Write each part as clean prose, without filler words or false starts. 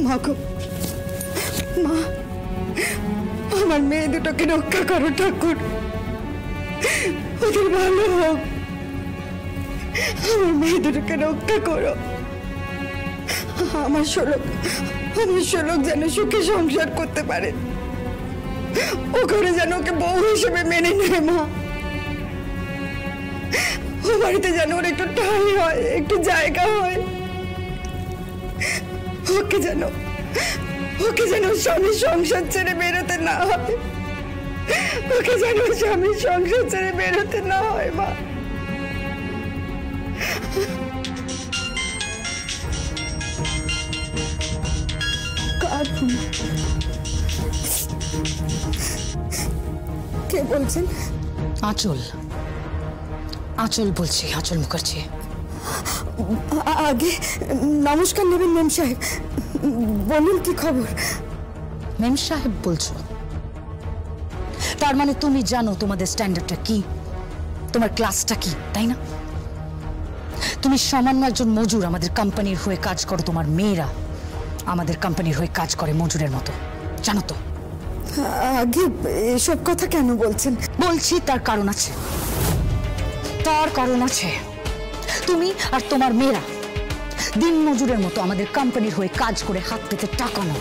মা গো মা, আমার মেয়ে দুটোকে রক্ষা করো ঠাকুর, ওদের ভালো হোক। আমার মেয়ে দুটোকে রক্ষা করো। আমার শোলক যেন সুখে সংসার করতে পারে, ও ঘরে যেন ওকে বউ হিসেবে মেনে নেয় মা। ও বাড়িতে যেন ওর একটু ঠাঁই হয়, একটু জায়গা হয়। ওকে যেন স্বামীর সংসার ছেড়ে বেরোতে না হয়, ওকে যেন স্বামীর সংসার ছেড়ে বেরোতে না হয় মা। কে বলছেন? আঁচল বলছি, আঁচল মুখার্জি। আগে নমস্কার নেবেন মেম সাহেব, বলুন কি খবর? মেম সাহেব বলছো, তার মানে তুমি জানো তোমাদের স্ট্যান্ডার্ডটা কি, তোমার ক্লাসটা কি, তাই না? তুমি সামান্য একজন মজুর, আমাদের কোম্পানির হয়ে কাজ করো। তোমার মেয়েরা আমাদের কোম্পানির হয়ে কাজ করে মজুরের মতো, জানো তো? আগে এসব কথা কেন বলছেন? বলছি তার কারণ আছে, তুমি আর তোমার মেয়েরা দিন মজুরের মতো আমাদের কোম্পানির হয়ে কাজ করে হাত পেতে টাকা নাও।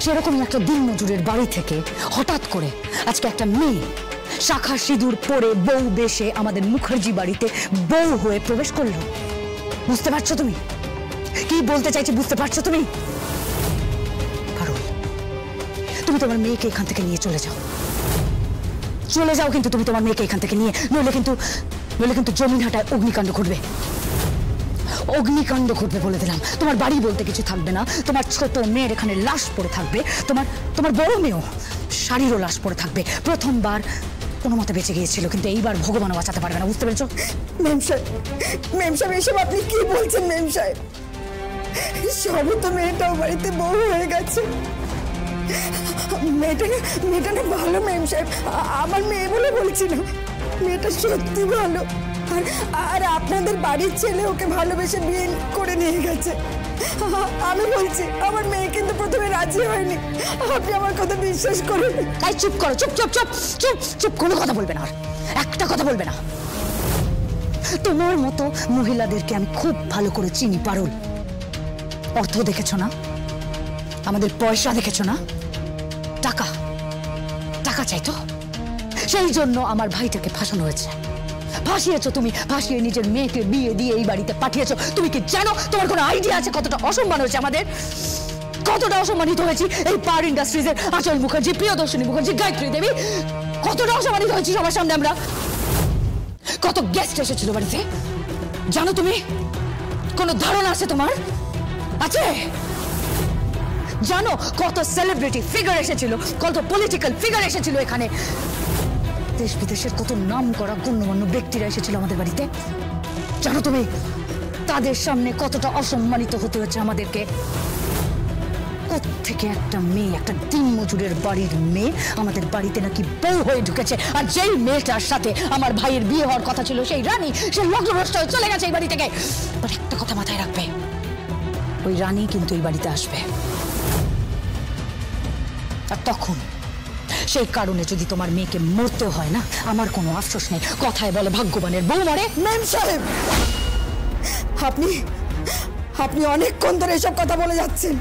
সেরকমই একটা দিন মজুরের বাড়ি থেকে হঠাৎ করে আজকে একটা মেয়ে শাখা সিঁদুর পরে বউ বেশে আমাদের মুখার্জি বাড়িতে বউ হয়ে প্রবেশ করলো। বুঝতে পারছো তুমি কি বলতে চাইছি? বুঝতে পারছো তুমি? পারুল, তুমি তোমার মেয়েকে এখান থেকে নিয়ে চলে যাও, কিন্তু তুমি তোমার মেয়েকে এখান থেকে নিয়ে, নইলে কিন্তু জমিনহাটায় অগ্নিকাণ্ড ঘটবে বলে দিলাম। তোমার বাড়ি বলতে কিছু থাকবে না, তোমার ছোট মেয়ের এখানে লাশ পড়ে থাকবে, তোমার বড় মেয়েও শাড়িরও লাশ পড়ে থাকবে। প্রথমবার কোনো মতে বেঁচে গিয়েছিল, কিন্তু এইবার ভগবানও বাঁচাতে পারবে না, বুঝতে পেরেছো? মেম সাহেব এসব আপনি কি বলছেন? মেম সাহেব, সবই তো মেয়েটাও বাড়িতে বউ হয়ে গেছে। মেয়েটা না ভালো মেম সাহেব, আমার মেয়ে বলে বলছি না, মেয়েটা সত্যি ভালো। আর আপনাদের বাড়ির ছেলে ওকে ভালোবেসে বিয়ে করে নিয়ে গেছে। আমি বলছি আমার মেয়ে কিন্তু প্রথমে রাজি হয়নি, আপনি আমার কথা বিশ্বাস করুন। তাই চুপ করো, চুপ, কোনো কথা বলবে না, আর একটা কথা বলবে না। তোমার মতো মহিলাদেরকে আমি খুব ভালো করে চিনি পারুল। অর্থ দেখেছো না, আমাদের পয়সা দেখেছো না, টাকা চাইতো, সেই জন্য আমার ভাইটাকে ফাঁসানো হয়েছে। ফাঁসিয়েছো তুমি, ফাঁসিয়ে নিজের মেয়েকে বিয়ে দিয়ে এই বাড়িতে পাঠিয়েছো। তুমি কি জানো, তোমার কোনো আইডিয়া আছে কতটা অসম্মান হয়েছে আমাদের? কতটা অসম্মানিত হয়েছি এই পাওয়ার ইন্ডাস্ট্রিজের আঁচল মুখার্জি, প্রিয়দর্শিনী মুখার্জি, গায়ত্রী দেবী, কতটা অসম্মানিত হয়েছি সবার সামনে আমরা। কত গেস্ট এসেছিল বাড়িতে জানো তুমি? কোনো ধারণা আছে তোমার? আছে? জানো কত সেলিব্রিটি ফিগার এসেছিল, কত পলিটিক্যাল ফিগার এসেছিল এখানে, দেশ বিদেশের কত নাম করা গণ্যমান্য ব্যক্তিরা এসেছিল আমাদের বাড়িতে। জানো তুমি তাদের সামনে কতটা অসম্মানিত হতে হয়েছে আমাদেরকে? কোত্থেকে একটা মেয়ে, একটা দিন মজুরের বাড়ির মেয়ে আমাদের বাড়িতে নাকি বউ হয়ে ঢুকেছে, আর যেই মেয়েটার সাথে আমার ভাইয়ের বিয়ে হওয়ার কথা ছিল, সেই রানী, সে লগ্নভ্রষ্ট হয়ে চলে গেছে এই বাড়ি থেকে। বাট একটা কথা মাথায় রাখবে, ওই রানী কিন্তু এই বাড়িতে আসবে, আর তখন সেই কারণে যদি তোমার মেয়েকে মরতে হয় না, আমার কোনো আফসোস নেই। কথায় বলে ভাগ্যবানের বউ মরে। মেম সাহেব, আপনি অনেকক্ষণ ধরে এসব কথা বলে যাচ্ছেন।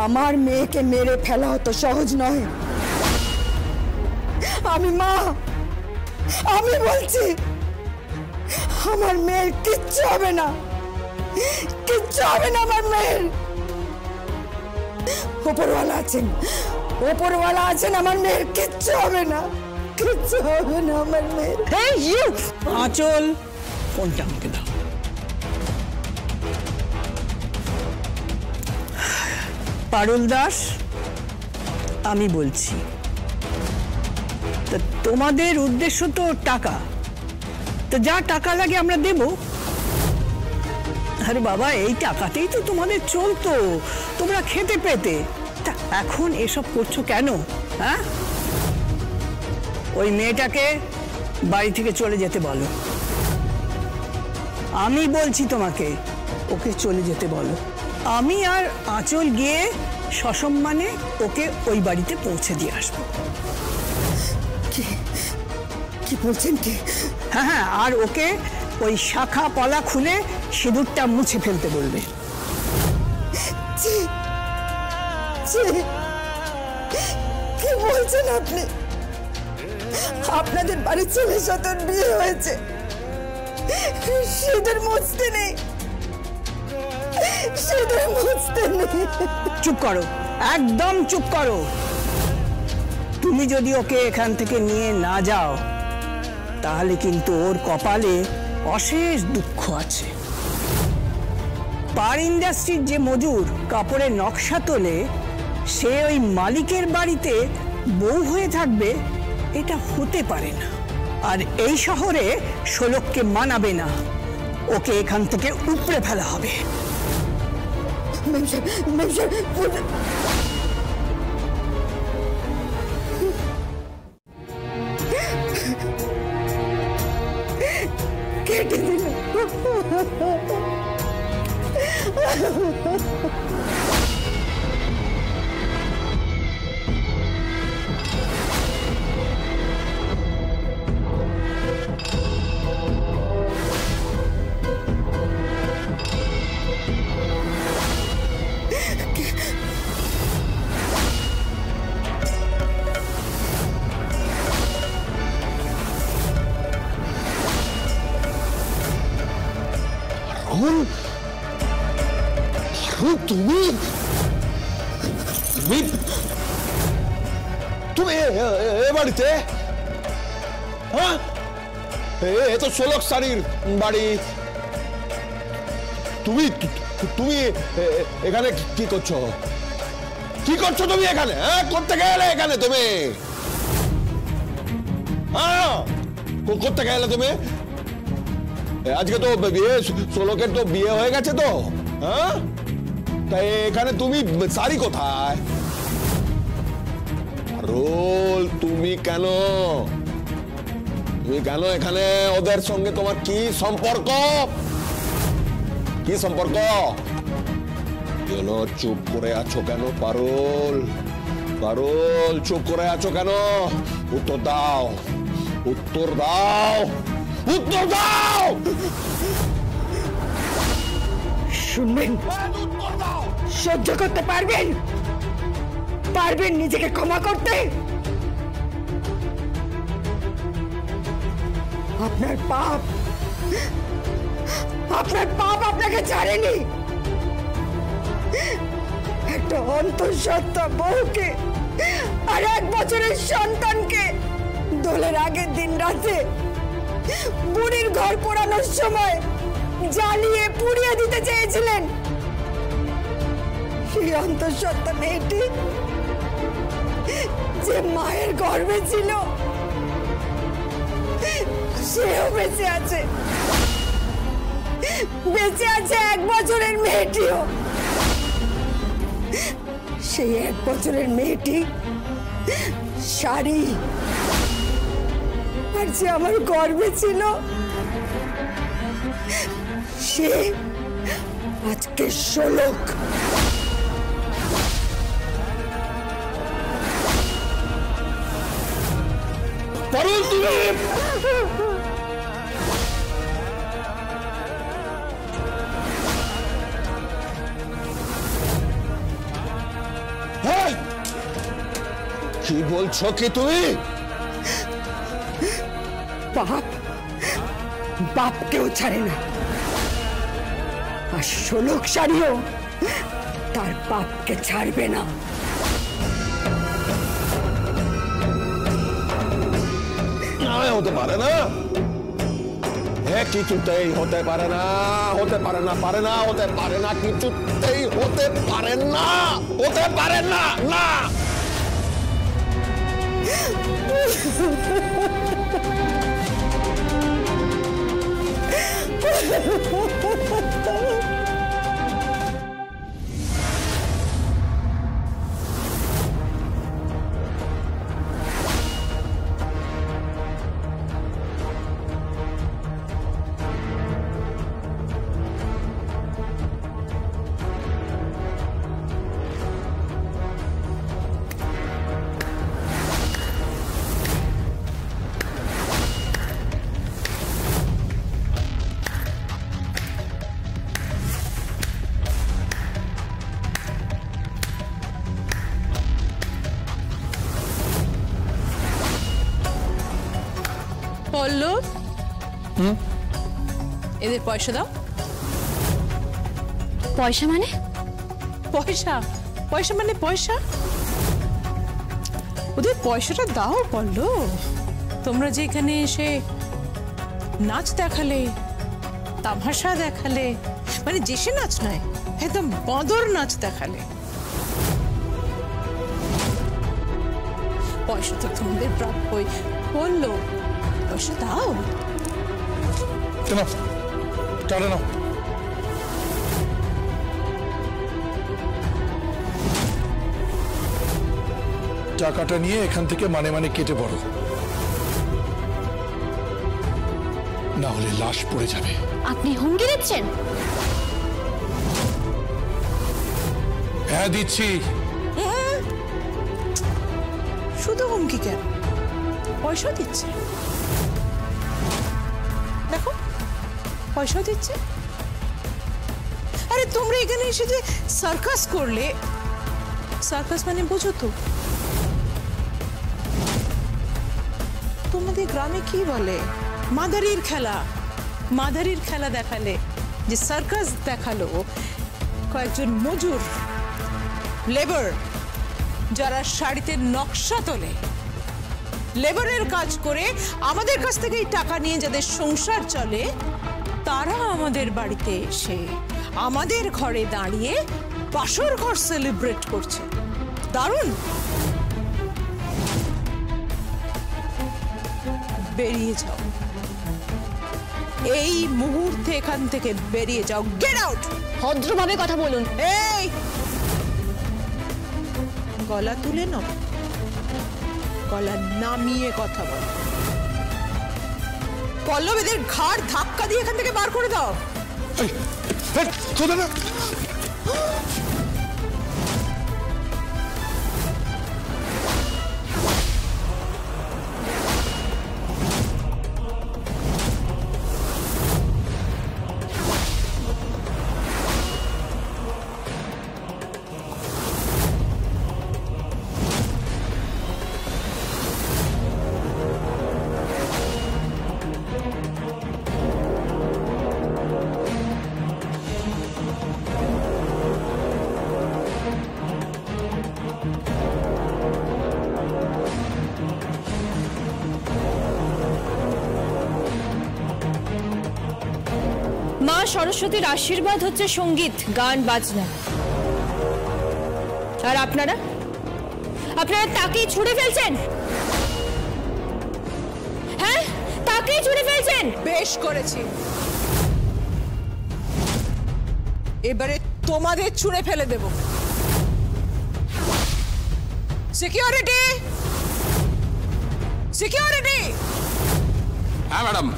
আমার মেয়েকে মেরে ফেলা হতো সহজ নয়। আমি মা, আমি বলছি আমার মেয়ের কিচ্ছু হবে না, আমার মেয়ের। ওপরওয়ালা আছেন, আমার মেয়ের কিচ্ছু হবে না আমার মেয়ের। আঁচল, ফোনটা আমাকে দাও। পারুল দাস, আমি বলছি, তোমাদের উদ্দেশ্য তো টাকা, তো যা টাকা লাগে আমরা দেব। আরে বাবা, এই টাকাতেই তো তোমাদের চলতো, তোমরা খেতে পেতে। তা এখন এসব করছো কেন? হ্যাঁ, ওই মেয়েটাকে বাড়ি থেকে চলে যেতে বলো। আমি বলছি তোমাকে, ওকে চলে যেতে বলো। আমি আর আঁচল গিয়ে সসম্মানে ওকে ওই বাড়িতে পৌঁছে দিয়ে আসবো। কি কি বলছেন কি? হ্যাঁ হ্যাঁ, আর ওকে ওই শাখা পলা খুলে সিঁদুরটা মুছে ফেলতে বলবে। ছি, ছি, কি বলছেন আপনি? আপনাদের বাড়ির ছেলের সাথে ওর বিয়ে হয়েছে, সিঁদুর মুছতে নেই, সিঁদুর মুছতে নেই। চুপ করো, একদম চুপ করো। তুমি যদি ওকে এখান থেকে নিয়ে না যাও তাহলে কিন্তু ওর কপালে অশেষ দুঃখ আছে। পার ইন্ডাস্ট্রির যে মজুর কাপড়ের নকশা তোলে সে ওই মালিকের বাড়িতে বউ হয়ে থাকবে, এটা হতে পারে না। আর এই শহরে শোলককে মানাবে না, ওকে এখান থেকে উপড়ে ফেলা হবে। ম্যাম সাহেব, কেটে দিল। তুমি তুমি এ বাড়িতে? হ্যাঁ, এ তো শোলক শাড়ির বাড়ি। তুমি তুমি এখানে কি করছো? কি করছো তুমি এখানে? হ্যাঁ, করতে গেলে এখানে তুমি? হ্যাঁ, করতে গেলে তুমি? আজকে তো বিয়ে, শোলকের তো বিয়ে হয়ে গেছে তো। হ্যাঁ, তাই এখানে তুমি শাড়ি কোথায়? রোল তুমি কেন এখানে? ওদের সঙ্গে তোমার কি সম্পর্ক? কি সম্পর্ক? কেন চুপ করে আছো কেন? পারুল, চুপ করে আছো কেন? উত্তর দাও, উত্তর দাও, উত্তর দাও। শুনবেন, সহ্য করতে পারবেন? নিজেকে ক্ষমা করতে? আপনার পাপ আপনাকে ছাড়েনি। একটা অন্তঃসত্ত্বা বউকে আর 1 বছরের সন্তানকে দোলের আগের দিন রাতে বুড়ির ঘর পোড়ানোর সময় জ্বালিয়ে পুড়িয়ে দিতে চেয়েছিলেন। সেই অন্তঃসত্ত্বা মেয়েটি যে মায়ের গর্ভে ছিল সেও বেঁচে আছে। 1 বছরের মেয়েটিও। সেই 1 বছরের মেয়েটি শাড়ি, আর যে আমার গর্ভে ছিল সে আজকে শোলক। পারুল, তুমি কি বলছো? কি তুমি? বাপকেও ছাড়ে না, আর শোলক শাড়িও তার বাপকে ছাড়বে না। হতে পারে না, কিছুতেই হতে পারে না, কিছুতেই হতে পারে না, না। এদের পয়সা দাও। পয়সা মানে? পয়সা পয়সা মানে পয়সা, ওদের পয়সাটা দাও বললো। তোমরা যে এখানে এসে নাচ দেখালে, তামাশা দেখালে, মানে যেসে নাচ নয়, একদম বদর নাচ দেখালে, পয়সা তো তোমাদের প্রাপ্যই বললো। পয়সা দাও। চলো না, টাকাটা নিয়ে এখান থেকে মানে মানে কেটে পড়ো, না হলে লাশ পড়ে যাবে। আপনি হুমকি দিচ্ছেন? হ্যাঁ দিচ্ছি। শুধু হুমকি কেন, পয়সা দিচ্ছে। দেখো পয়সাও দিচ্ছে। আরে তোমরা এখানে এসে যে সার্কাস করলে, সার্কাস মানে বুঝো তো? তোমাদের গ্রামে কি বলে? মাদারির খেলা। মাদারির খেলা দেখালে, যে সার্কাস দেখালো কয়েকজন মজুর, লেবার, যারা শাড়িতে নকশা তোলে, লেবারের কাজ করে আমাদের কাছ থেকেই টাকা নিয়ে যাদের সংসার চলে, তারা আমাদের বাড়িতে এসে আমাদের ঘরে দাঁড়িয়ে বাসর ঘর সেলিব্রেট করছে। দারুণ। বেরিয়ে যাও, এই মুহূর্তে এখান থেকে বেরিয়ে যাও। Get out. ভদ্রভাবে কথা বলুন। এই গলা তুলে নাও, গলা নামিয়ে কথা বল। পল্লবীদের ঘাড় ধাক্কা দিয়ে এখান থেকে বার করে দাও। কোথা না মা সরস্বতীর আশীর্বাদ হচ্ছে সঙ্গীত, গান, বাজনা। আর আপনারা আপনারা তাকেই ছুড়ে ফেলছেন। হ্যাঁ, তাকেই ছুড়ে ফেলছেন। বেশ করেছি, এবারে তোমাদের ছুঁড়ে ফেলে দেব। Security, security. হ্যাঁ ম্যাডাম।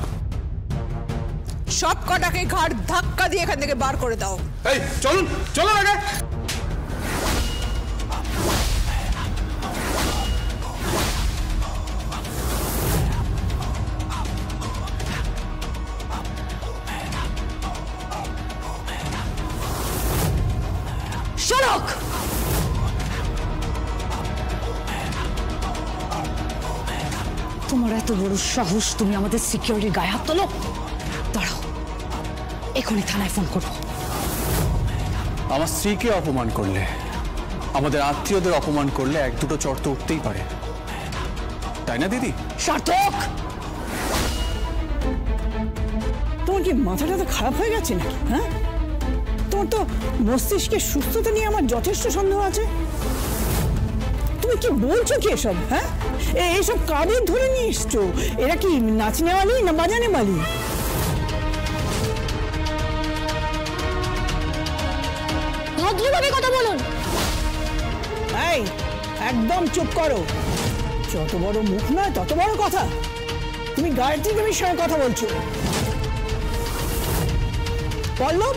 সব কটাকে ঘাড় ধাক্কা দিয়ে এখান থেকে বার করে দাও। এই চলুন, চলুন আগে। সড়ক তোমার এত বড় সাহস, তুমি আমাদের সিকিউরিটির গায়ে হাত তোলো? দাঁড়াও, এখনই থানায় ফোন করবো। আমার স্ত্রীকে অপমান করলে, আমাদের আত্মীয়দের অপমান করলে এক দুটো চর তো উঠতেই পারে, তাই না দিদি? সার্থক, তোমার কি মাথাটা তো খারাপ হয়ে গেছে নাকি? হ্যাঁ, তোমার তো মস্তিষ্কের সুস্থতা নিয়ে আমার যথেষ্ট সন্দেহ আছে। তুমি কি বলছো কি এসব? হ্যাঁ, এইসব কাদের ধরে নিয়ে এসছো? এরা কি নাচনে वाली না বাজানে वाली? ভদ্রভাবে কথা বলুন। এই একদম চুপ করো। যত বড় মুখ নয় তত বড় কথা। তুমি গায়ত্রী দেবীর সঙ্গে কথা বলছো। পল্লব,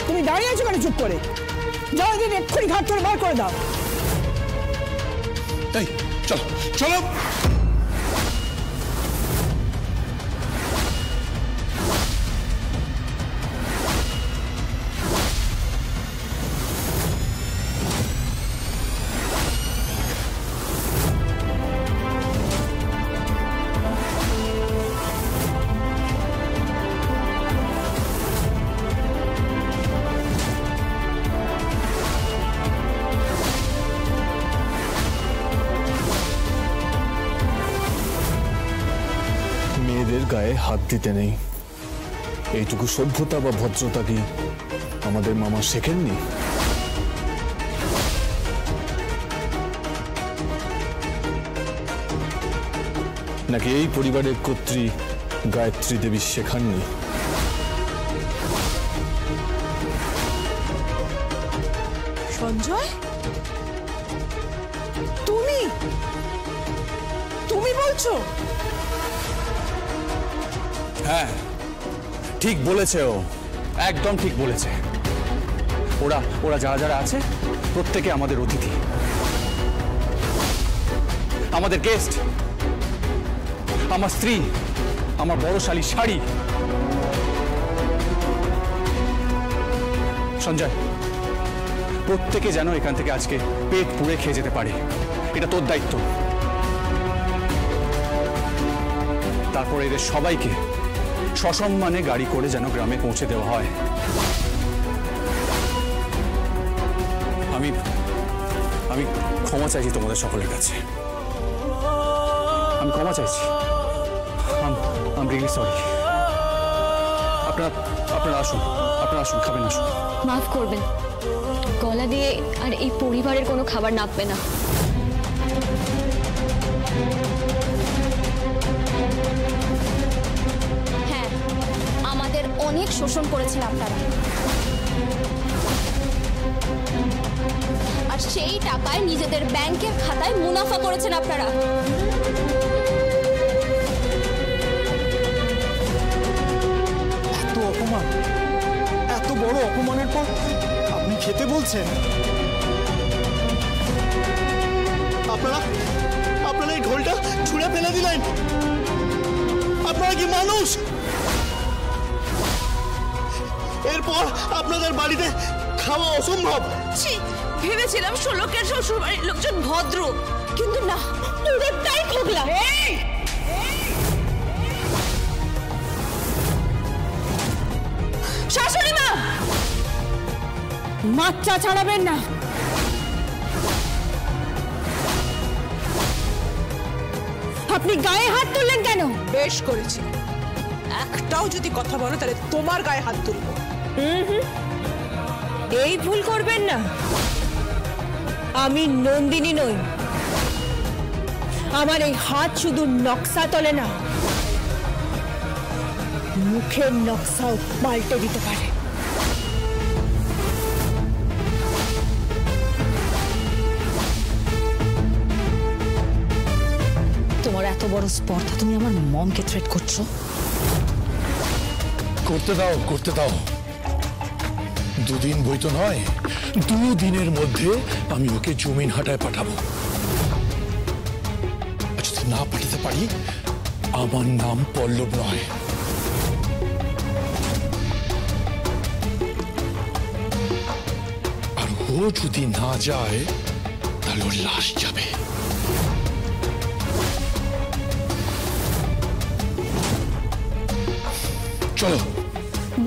তুমি দাঁড়িয়ে আছো কেন চুপ করে? যাও, এদের এক্ষুনি ঘাট ধরে বার করে দাও। এই চলো চলো। গায়ে হাত দিতে নেই, এইটুকু সভ্যতা বা ভদ্রতা কি আমাদের মামা শেখেননি? নাকি এই পরিবারের কর্ত্রী গায়ত্রী দেবী শেখাননি? সঞ্জয়, তুমি তুমি বলছো? হ্যাঁ, ঠিক বলেছে ও, একদম ঠিক বলেছে। ওরা ওরা যারা যারা আছে প্রত্যেকে আমাদের অতিথি, আমাদের গেস্ট। আমার স্ত্রী, আমার বড়শালী শাড়ি। সঞ্জয়, প্রত্যেকে যেন এখান থেকে আজকে পেট পুড়ে খেয়ে যেতে পারে, এটা তোর দায়িত্ব। তারপর এদের সবাইকে সসম্মানে গাড়ি করে যেন গ্রামে পৌঁছে দেওয়া হয়। আমি আমি ক্ষমা চাইছি তোমাদের সকলের কাছে, আমি ক্ষমা চাইছি। I'm really sorry. আপনারা আসুন, খাবেন, আসুন। মাফ করবেন, গলা দিয়ে আর এই পরিবারের কোনো খাবার নাপবে না। হ্যাঁ, আমাদের অনেক শোষণ করেছেন আপনারা, আর সেই টাকায় নিজেদের ব্যাংকের খাতায় মুনাফা করেছেন আপনারা। এত অপমান, এত বড় অপমানের পর আপনি খেতে বলছেন? আপনারা এই ঢোলটা ছুঁড়ে ফেলে দিলেন। আপনারা কি মানুষ? এরপর আপনাদের বাড়িতে খাওয়া অসম্ভব। ভেবেছিলাম ষোলকের শ্বশুরবাড়ির লোকজন ভদ্র, কিন্তু না, পুরোটাই খোগলা। শাশুড়ি মা, মাত্রা ছাড়াবেন না। আপনি গায়ে হাত তুললেন কেন? বেশ করেছি, একটাও যদি কথা বলো তাহলে তোমার গায়ে হাত তুলবো। এই ভুল করবেন না। আমি নন্দিনী নই, আমার এই হাত শুধু নকশা তোলে না, মুখের নকশাও পাল্টে দিতে পারে। তোমার এত বড় স্পর্ধা, তুমি আমার মমকে থ্রেট করছো? করতে দাও। দুদিন বই তো নয়, 2 দিনের মধ্যে আমি ওকে জমিন হাটায় পাঠাবো। যদি না পাঠাতে পারি, আমার নাম পল্লব নয়। আর ও যদি না যায়, তাহলে ওর লাশ যাবে। চলো।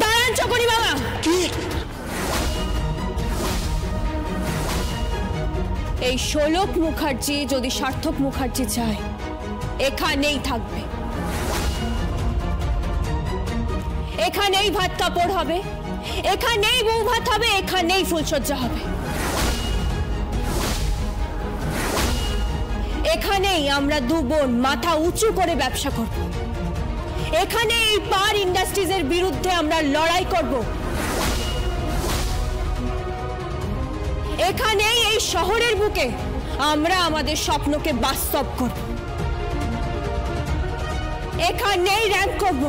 দাঁড়ান চকরি বাবা। কি? এই ষোলক মুখার্জি যদি সার্থক মুখার্জি চায়, এখানেই থাকবে, এখানেই ভাত কাপড় হবে, এখানেই বউ ভাত হবে, এখানেই ফুলসজ্জা হবে, এখানেই আমরা 2 বোন মাথা উঁচু করে ব্যবসা করব, এখানে এই পার ইন্ডাস্ট্রিজের বিরুদ্ধে আমরা লড়াই করব, এখানেই এই শহরের বুকে আমরা আমাদের স্বপ্নকে বাস্তব করব, এখানেই র্যাম্প করব,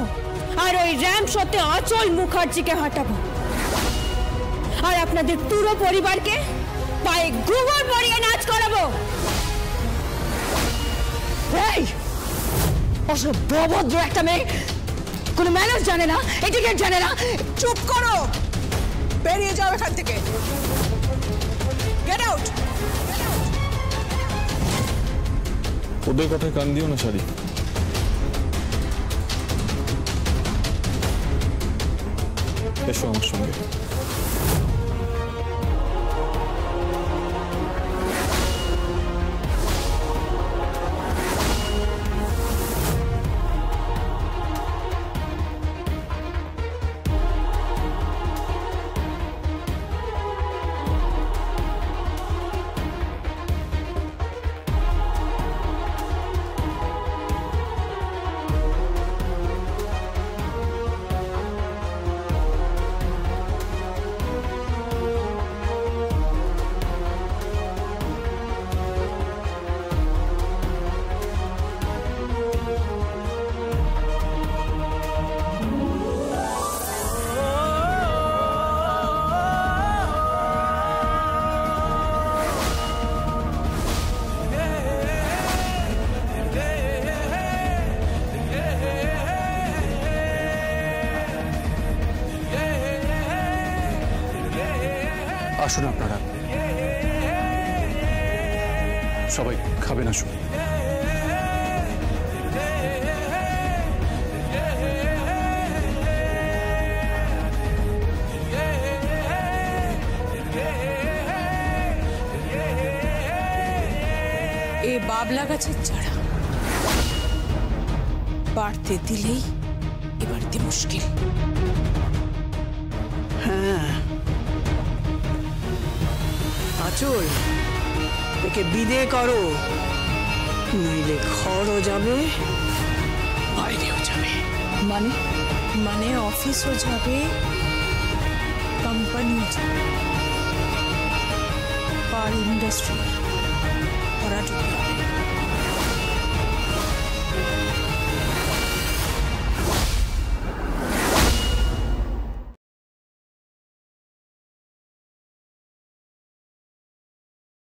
আর ওই র্যাম্প শোতে অচল মুখার্জিকে হাঁটাবো, আর আপনাদের পুরো পরিবারকে পায়ে ঘুঙুর পরিয়ে নাচ করাবো। এই অসভ্য অভদ্র একটা মেয়ে, কোনো ম্যানার্স জানে না, এটিকেট জানে না। চুপ করো, বেরিয়ে যাও এখান থেকে। Get out. ওদের কথায় কান দিও না শাড়ি। এসো আমার সঙ্গে। আসুন আপনারা সবাই খাবেন, আসুন। এ বাবলা গাছের চারা বাড়তে দিলেই এবারতে মুশকিল। হ্যাঁ, আঁচল ওকে বিদে করো, নইলে ঘরও যাবে বাইরেও যাবে। মানে মানে অফিসও যাবে, কোম্পানিও যাবে, পার ইন্ডাস্ট্রি ওরা ঢুকে হবে।